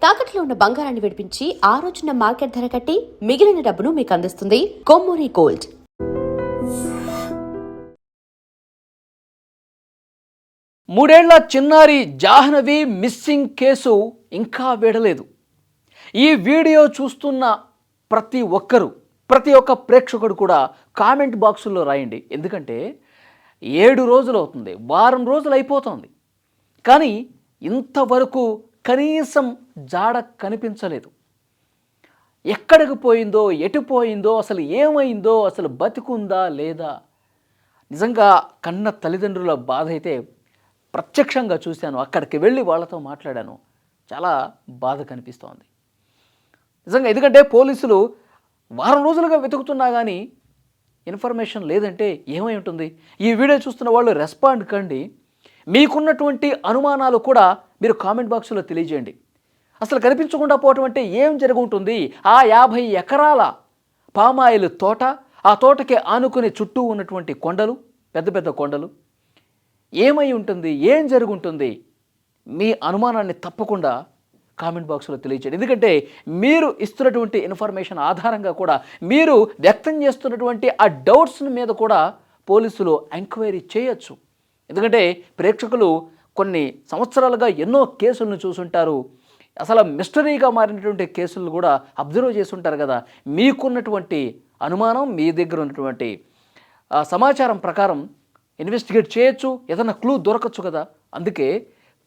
తాకట్లో ఉన్న బంగారాన్ని విడిపించి ఆ రోజున మార్కెట్ ధర కట్టి మిగిలిన డబ్బును మీకు అందిస్తుంది కొమ్మూరి గోల్డ్. మూడేళ్ల చిన్నారి జాహ్నవి మిస్సింగ్ కేసు ఇంకా వీడలేదు. ఈ వీడియో చూస్తున్న ప్రతి ఒక్క ప్రేక్షకుడు కూడా కామెంట్ బాక్సుల్లో రాయండి. ఎందుకంటే 7 రోజులు అవుతుంది, వారం రోజులు అయిపోతుంది, కానీ ఇంతవరకు కనీసం జాడ కనిపించలేదు. ఎక్కడికి పోయిందో, ఎటు పోయిందో, అసలు ఏమైందో, అసలు బతికుందా లేదా? నిజంగా కన్న తల్లిదండ్రుల బాధ అయితే ప్రత్యక్షంగా చూశాను. అక్కడికి వెళ్ళి వాళ్ళతో మాట్లాడాను. చాలా బాధ కనిపిస్తోంది నిజంగా. ఎందుకంటే పోలీసులు వారం రోజులుగా వెతుకుతున్నా కానీ ఇన్ఫర్మేషన్ లేదంటే ఏమై ఉంటుంది? ఈ వీడియో చూస్తున్న వాళ్ళు రెస్పాండ్ కండి. మీకున్నటువంటి అనుమానాలు కూడా మీరు కామెంట్ బాక్స్లో తెలియజేయండి. అసలు కనిపించకుండా పోవటం అంటే ఏం జరుగుంటుంది? ఆ 50 ఎకరాల పామాయిల్ తోట, ఆ తోటకి ఆనుకుని చుట్టూ ఉన్నటువంటి కొండలు, పెద్ద పెద్ద కొండలు, ఏమై ఉంటుంది? ఏం జరుగుంటుంది? మీ అనుమానాన్ని తప్పకుండా కామెంట్ బాక్స్లో తెలియచేయండి. ఎందుకంటే మీరు ఇస్తున్నటువంటి ఇన్ఫర్మేషన్ ఆధారంగా కూడా, మీరు వ్యక్తం చేస్తున్నటువంటి ఆ డౌట్స్ మీద కూడా పోలీసులు ఎంక్వైరీ చేయొచ్చు. ఎందుకంటే ప్రేక్షకులు కొన్ని సంవత్సరాలుగా ఎన్నో కేసులను చూసుంటారు. అసలు మిస్టరీగా మారినటువంటి కేసులు కూడా అబ్జర్వ్ చేస్తుంటారు కదా. మీకున్నటువంటి అనుమానం, మీ దగ్గర ఉన్నటువంటి సమాచారం ప్రకారం ఇన్వెస్టిగేట్ చేయొచ్చు, ఏదైనా క్లూ దొరకచ్చు కదా. అందుకే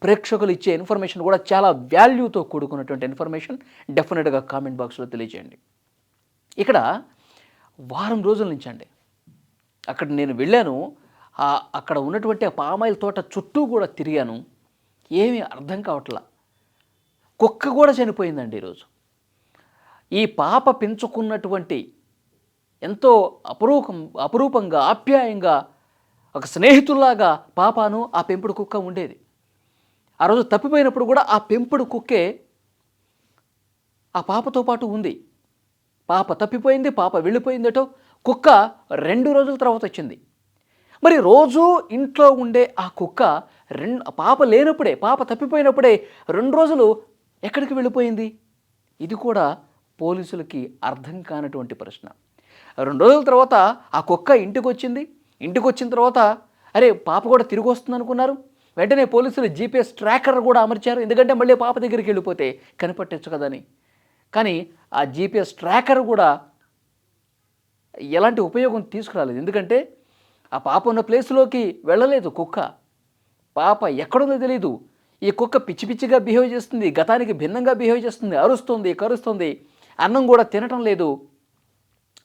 ప్రేక్షకులు ఇచ్చే ఇన్ఫర్మేషన్ కూడా చాలా వాల్యూతో కూడుకున్నటువంటి ఇన్ఫర్మేషన్. డెఫినెట్గా కామెంట్ బాక్స్లో తెలియజేయండి. ఇక్కడ వారం రోజుల నుంచి అండి అక్కడ నేను వెళ్ళాను. అక్కడ ఉన్నటువంటి ఆ పామాయిల్ తోట చుట్టూ కూడా తిరిగాను. ఏమీ అర్థం కావట్లా. కుక్క కూడా చనిపోయిందండి ఈరోజు. ఈ పాప పెంచుకున్నటువంటి ఎంతో అపురూపంగా, ఆప్యాయంగా, ఒక స్నేహితుల్లాగా పాపను ఆ పెంపుడు కుక్క ఉండేది. ఆ రోజు తప్పిపోయినప్పుడు కూడా ఆ పెంపుడు కుక్కే ఆ పాపతో పాటు ఉంది. పాప తప్పిపోయింది, పాప వెళ్ళిపోయిందటో, కుక్క 2 రోజుల తర్వాత వచ్చింది. మరి రోజు ఇంట్లో ఉండే ఆ కుక్క పాప లేనప్పుడే, పాప తప్పిపోయినప్పుడే 2 రోజులు ఎక్కడికి వెళ్ళిపోయింది? ఇది కూడా పోలీసులకి అర్థం కానటువంటి ప్రశ్న. 2 రోజుల తర్వాత ఆ కుక్క ఇంటికి వచ్చిన తర్వాత అరే పాప కూడా తిరిగి వస్తుంది అనుకున్నారు. వెంటనే పోలీసులు జీపీఎస్ ట్రాకర్ కూడా అమర్చారు. ఎందుకంటే మళ్ళీ పాప దగ్గరికి వెళ్ళిపోతే కనిపెట్టచ్చు కదని. కానీ ఆ జీపీఎస్ ట్రాకర్ కూడా ఎలాంటి ఉపయోగం తీసుకురాలేదు. ఎందుకంటే ఆ పాప ఉన్న ప్లేస్లోకి వెళ్ళలేదు కుక్క. పాప ఎక్కడుందో తెలీదు. ఈ కుక్క పిచ్చి పిచ్చిగా బిహేవ్ చేస్తుంది, గతానికి భిన్నంగా బిహేవ్ చేస్తుంది, అరుస్తుంది, కరుస్తుంది, అన్నం కూడా తినటం లేదు.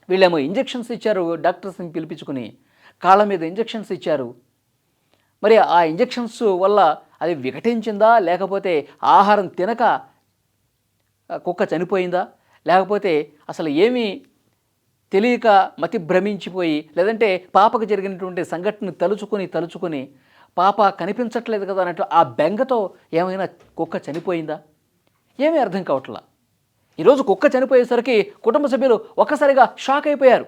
వీళ్ళేమో ఇంజెక్షన్స్ ఇచ్చారు, డాక్టర్స్ని పిలిపించుకుని కాళ్ళ మీద ఇంజెక్షన్స్ ఇచ్చారు. మరి ఆ ఇంజెక్షన్స్ వల్ల అది వికటించిందా, లేకపోతే ఆహారం తినక కుక్క చనిపోయిందా, లేకపోతే అసలు ఏమీ తెలియక మతి భ్రమించిపోయి, లేదంటే పాపకు జరిగినటువంటి సంఘటన తలుచుకొని పాప కనిపించట్లేదు కదా అన్నట్టు ఆ బెంగతో ఏమైనా కుక్క చనిపోయిందా? ఏమీ అర్థం కావట్లా. ఈరోజు కుక్క చనిపోయేసరికి కుటుంబ సభ్యులు ఒక్కసారిగా షాక్ అయిపోయారు.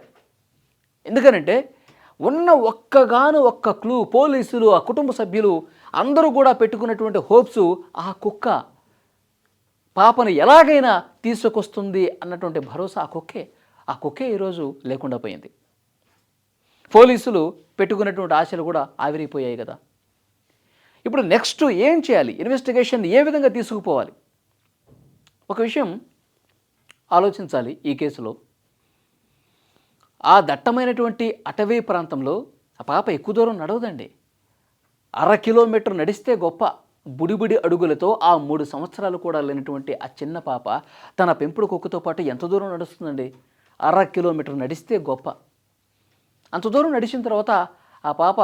ఎందుకనంటే ఉన్న ఒక్క క్లూ పోలీసులు, ఆ కుటుంబ సభ్యులు అందరూ కూడా పెట్టుకున్నటువంటి హోప్స్ ఆ కుక్క పాపను ఎలాగైనా తీసుకొస్తుంది అన్నటువంటి భరోసా ఆ కుక్కే ఈరోజు లేకుండా పోయింది. పోలీసులు పెట్టుకున్నటువంటి ఆశలు కూడా ఆవిరైపోయాయి కదా. ఇప్పుడు నెక్స్ట్ ఏం చేయాలి? ఇన్వెస్టిగేషన్ ఏ విధంగా తీసుకుపోవాలి? ఒక విషయం ఆలోచించాలి ఈ కేసులో. ఆ దట్టమైనటువంటి అటవీ ప్రాంతంలో ఆ పాప ఎక్కువ దూరం నడవదండి. 1/2 కిలోమీటర్ నడిస్తే గొప్ప. బుడిబుడి అడుగులతో ఆ 3 సంవత్సరాలు కూడా లేనటువంటి ఆ చిన్న పాప తన పెంపుడు కుక్కతో పాటు ఎంత దూరం నడుస్తుందండి? 1/2 కిలోమీటర్ నడిస్తే గొప్ప. అంత దూరం నడిచిన తర్వాత ఆ పాప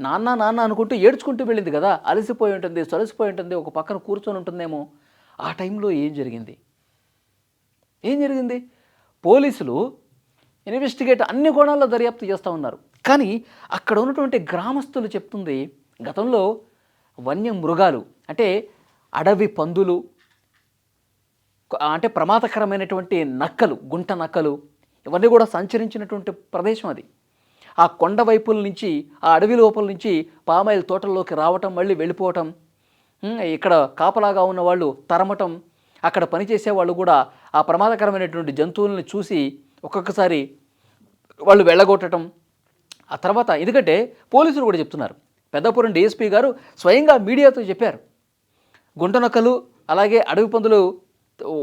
నాన్న అనుకుంటూ ఏడ్చుకుంటూ వెళ్ళింది కదా. అలసిపోయి ఉంటుంది, సొలసిపోయి ఉంటుంది, ఒక పక్కన కూర్చొని ఉంటుందేమో. ఆ టైంలో ఏం జరిగింది? పోలీసులు ఇన్వెస్టిగేట్ అన్ని కోణాల్లో దర్యాప్తు చేస్తూ ఉన్నారు. కానీ అక్కడ ఉన్నటువంటి గ్రామస్తులు చెప్తుంది, గతంలో వన్య మృగాలు అంటే అడవి పందులు, అంటే ప్రమాదకరమైనటువంటి నక్కలు, గుంట నక్కలు, ఇవన్నీ కూడా సంచరించినటువంటి ప్రదేశం అది. ఆ కొండ వైపుల నుంచి, ఆ అడవి లోపల నుంచి పామాయిల్ తోటల్లోకి రావటం, మళ్ళీ వెళ్ళిపోవటం, ఇక్కడ కాపలాగా ఉన్న వాళ్ళు తరమటం, అక్కడ పనిచేసే వాళ్ళు కూడా ఆ ప్రమాదకరమైనటువంటి జంతువుల్ని చూసి ఒక్కొక్కసారి వాళ్ళు వెళ్ళగొట్టడం. ఆ తర్వాత ఎందుకంటే పోలీసులు కూడా చెప్తున్నారు, పెద్దాపురం డీఎస్పీ గారు స్వయంగా మీడియాతో చెప్పారు, గుంటనక్కలు అలాగే అడవి పందులు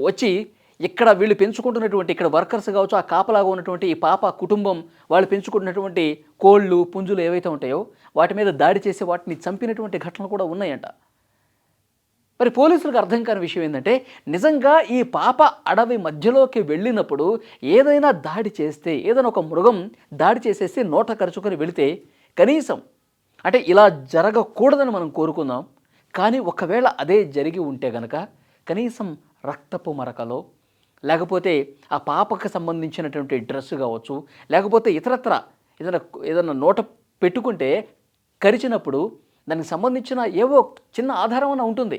వచ్చి ఇక్కడ వీళ్ళు పెంచుకుంటున్నటువంటి ఇక్కడ వర్కర్స్ కావచ్చు, ఆ కాపలాగా ఉన్నటువంటి ఈ పాప కుటుంబం వాళ్ళు పెంచుకుంటున్నటువంటి కోళ్ళు పుంజులు ఏవైతే ఉంటాయో వాటి మీద దాడి చేసి వాటిని చంపినటువంటి ఘటనలు కూడా ఉన్నాయంట. మరి పోలీసులకు అర్థం కాని విషయం ఏంటంటే, నిజంగా ఈ పాప అడవి మధ్యలోకి వెళ్ళినప్పుడు ఏదైనా దాడి చేస్తే, ఏదైనా ఒక మృగం దాడి చేసేసి నోట కరుచుకొని వెళితే కనీసం అంటే ఇలా జరగకూడదని మనం కోరుకుందాం, కానీ ఒకవేళ అదే జరిగి ఉంటే గనక కనీసం రక్తపు మరకలో, లేకపోతే ఆ పాపకు సంబంధించినటువంటి డ్రెస్ కావచ్చు, లేకపోతే ఇతరత్ర ఏదైనా నోట పెట్టుకుంటే కరిచినప్పుడు దానికి సంబంధించిన ఏవో చిన్న ఆధారం అన్న ఉంటుంది.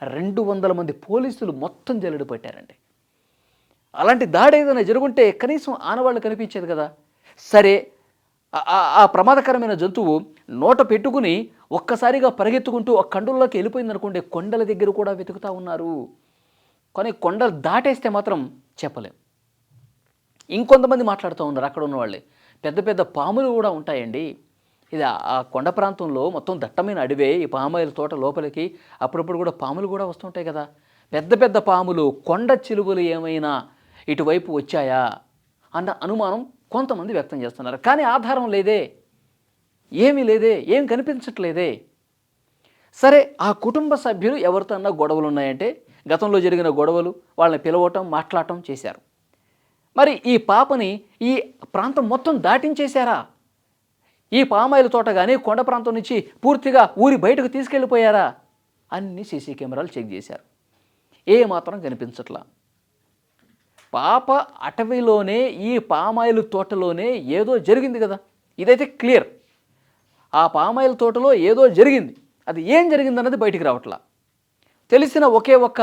200 మంది పోలీసులు మొత్తం జల్లెడ పట్టారండి. అలాంటి దాడి ఏదైనా జరుగుంటే కనీసం ఆనవాళ్ళు కనిపించేది కదా. సరే, ఆ ప్రమాదకరమైన జంతువు నోట పెట్టుకుని ఒక్కసారిగా పరిగెత్తుకుంటూ ఆ కండుల్లోకి వెళ్ళిపోయిందనుకోండి, కొండల దగ్గర కూడా వెతుకుతూ ఉన్నారు. కానీ కొండలు దాటేస్తే మాత్రం చెప్పలేం. ఇంకొంతమంది మాట్లాడుతూ ఉన్నారు అక్కడ ఉన్న వాళ్ళే, పెద్ద పెద్ద పాములు కూడా ఉంటాయండి. ఇది ఆ కొండ ప్రాంతంలో మొత్తం దట్టమైన అడవే, ఈ పామాయిల తోట లోపలికి అప్పుడప్పుడు కూడా పాములు కూడా వస్తుంటాయి కదా. పెద్ద పెద్ద పాములు, కొండ చిలువలు ఏమైనా ఇటువైపు వచ్చాయా అన్న అనుమానం కొంతమంది వ్యక్తం చేస్తున్నారు. కానీ ఆధారం లేదే, ఏమీ లేదే, ఏం కనిపించట్లేదే. సరే, ఆ కుటుంబ సభ్యులు ఎవరితో అన్నా గొడవలు ఉన్నాయంటే గతంలో జరిగిన గొడవలు, వాళ్ళని పిలవటం మాట్లాడటం చేశారు. మరి ఈ పాపని ఈ ప్రాంతం మొత్తం దాటించేశారా? ఈ పామాయిల తోట కానీ కొండ ప్రాంతం నుంచి పూర్తిగా ఊరి బయటకు తీసుకెళ్ళిపోయారా? అన్ని సీసీ కెమెరాలు చెక్ చేశారు, ఏ మాత్రం కనిపించట్లా. పాప అటవీలోనే ఈ పామాయిల తోటలోనే ఏదో జరిగింది కదా, ఇదైతే క్లియర్. ఆ పామాయిల తోటలో ఏదో జరిగింది, అది ఏం జరిగిందన్నది బయటికి రావట్లా. తెలిసిన ఒకే ఒక్క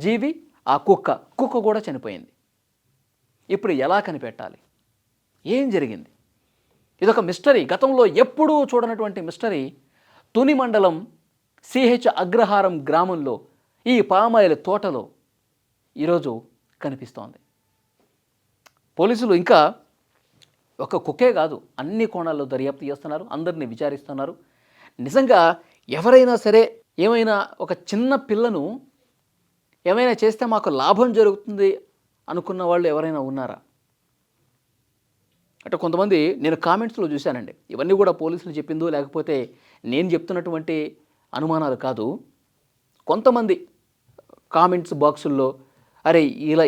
జీవి ఆ కుక్క కూడా చనిపోయింది. ఇప్పుడు ఎలా కనిపెట్టాలి? ఏం జరిగింది? ఇదొక మిస్టరీ, గతంలో ఎప్పుడూ చూడనటువంటి మిస్టరీ. తుని మండలం సిహెచ్ అగ్రహారం గ్రామంలో ఈ పామాయిల తోటలో ఈరోజు కనిపిస్తోంది. పోలీసులు ఇంకా ఒక కుక్కే కాదు, అన్ని కోణాల్లో దర్యాప్తు చేస్తున్నారు, అందరినీ విచారిస్తున్నారు. నిజంగా ఎవరైనా సరే ఏమైనా ఒక చిన్న పిల్లను ఏమైనా చేస్తే మాకు లాభం జరుగుతుంది అనుకున్న వాళ్ళు ఎవరైనా ఉన్నారా? అంటే కొంతమంది నేను కామెంట్స్లో చూశానండి, ఇవన్నీ కూడా పోలీసులు చెప్పిందో లేకపోతే నేను చెప్తున్నటువంటి అనుమానాలు కాదు. కొంతమంది కామెంట్స్ బాక్సుల్లో అరే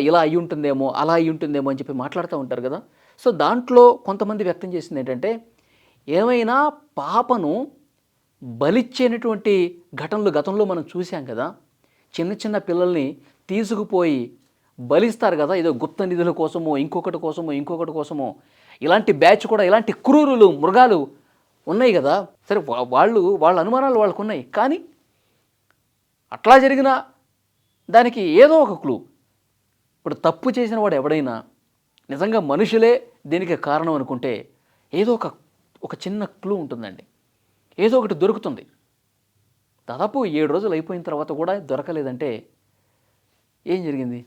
ఇలా అయ్యి ఉంటుందేమో, అలా అయ్యి ఉంటుందేమో అని చెప్పి మాట్లాడుతూ ఉంటారు కదా. సో దాంట్లో కొంతమంది వ్యక్తం చేసింది ఏంటంటే, ఏమైనా పాపను బలిచ్చేనటువంటి ఘటనలు గతంలో మనం చూసాం కదా. చిన్న చిన్న పిల్లల్ని తీసుకుపోయి బలిస్తారు కదా, ఏదో గుప్త నిధుల కోసమో ఇంకొకటి కోసమో. ఇలాంటి బ్యాచ్ కూడా, ఇలాంటి క్రూరులు మృగాలు ఉన్నాయి కదా. సరే, వాళ్ళ అనుమానాలు వాళ్ళకు ఉన్నాయి, కానీ అట్లా జరిగిన దానికి ఏదో ఒక క్లూ. ఇప్పుడు తప్పు చేసిన వాడు ఎవడైనా నిజంగా మనుషులే దీనికి కారణం అనుకుంటే ఏదో ఒక చిన్న క్లూ ఉంటుందండి, ఏదో ఒకటి దొరుకుతుంది. దాదాపు 7 రోజులు అయిపోయిన తర్వాత కూడా దొరకలేదంటే ఏం జరిగింది?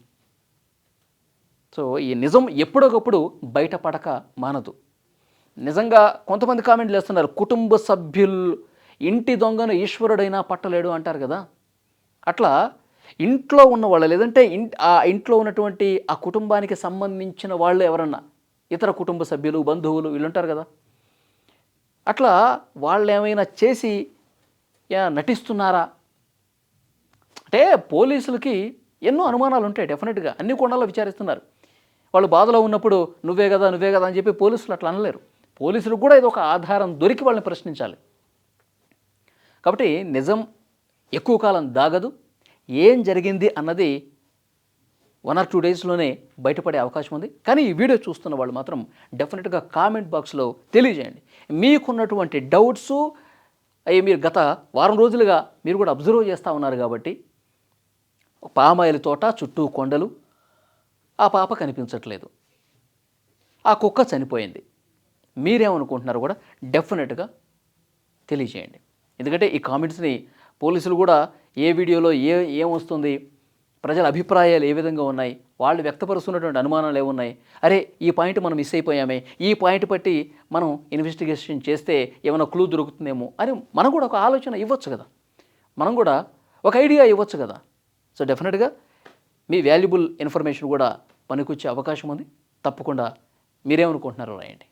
సో ఈ నిజం ఎప్పుడొకప్పుడు బయటపడక మానదు. నిజంగా కొంతమంది కామెంట్లు వేస్తున్నారు, కుటుంబ సభ్యులు ఇంటి దొంగను ఈశ్వరుడైనా పట్టలేడు అంటారు కదా. అట్లా ఇంట్లో ఉన్న వాళ్ళు, లేదంటే ఆ ఇంట్లో ఉన్నటువంటి ఆ కుటుంబానికి సంబంధించిన వాళ్ళు ఎవరన్నా ఇతర కుటుంబ సభ్యులు, బంధువులు వీళ్ళు ఉంటారు కదా, అట్లా వాళ్ళు ఏమైనా చేసి నటిస్తున్నారా అంటే పోలీసులకి ఎన్నో అనుమానాలు ఉంటాయి. డెఫినెట్గా అన్ని కోణాల్లో విచారిస్తున్నారు. వాళ్ళు బాధలో ఉన్నప్పుడు నువ్వే కదా అని చెప్పి పోలీసులు అట్లా అనలేరు. పోలీసులకు కూడా ఇది ఒక ఆధారం దొరికి వాళ్ళని ప్రశ్నించాలి. కాబట్టి నిజం ఎక్కువ కాలం దాగదు. ఏం జరిగింది అన్నది 1 or 2 డేస్లోనే బయటపడే అవకాశం ఉంది. కానీ ఈ వీడియో చూస్తున్న వాళ్ళు మాత్రం డెఫినెట్గా కామెంట్ బాక్స్లో తెలియజేయండి మీకున్నటువంటి డౌట్స్. అవి మీరు గత వారం రోజులుగా మీరు కూడా అబ్జర్వ్ చేస్తూ ఉన్నారు కాబట్టి, పామాయిల తోట చుట్టూ కొండలు, ఆ పాప కనిపించట్లేదు, ఆ కుక్క చనిపోయింది, మీరేమనుకుంటున్నారో కూడా డెఫినెట్గా తెలియజేయండి. ఎందుకంటే ఈ కామెంట్స్ని పోలీసులు కూడా ఏ వీడియోలో ఏమొస్తుంది, ప్రజల అభిప్రాయాలు ఏ విధంగా ఉన్నాయి, వాళ్ళు వ్యక్తపరుస్తున్నటువంటి అనుమానాలు ఏమున్నాయి, అరే ఈ పాయింట్ మనం మిస్ అయిపోయామే, ఈ పాయింట్ బట్టి మనం ఇన్వెస్టిగేషన్ చేస్తే ఏమైనా క్లూ దొరుకుతుందేమో అని మనం కూడా ఒక ఆలోచన ఇవ్వచ్చు కదా, మనం కూడా ఒక ఐడియా ఇవ్వచ్చు కదా. సో డెఫినెట్గా మీ వాల్యుబుల్ ఇన్ఫర్మేషన్ కూడా పనికొచ్చే అవకాశం ఉంది. తప్పకుండా మీరేమనుకుంటున్నారో రాయండి.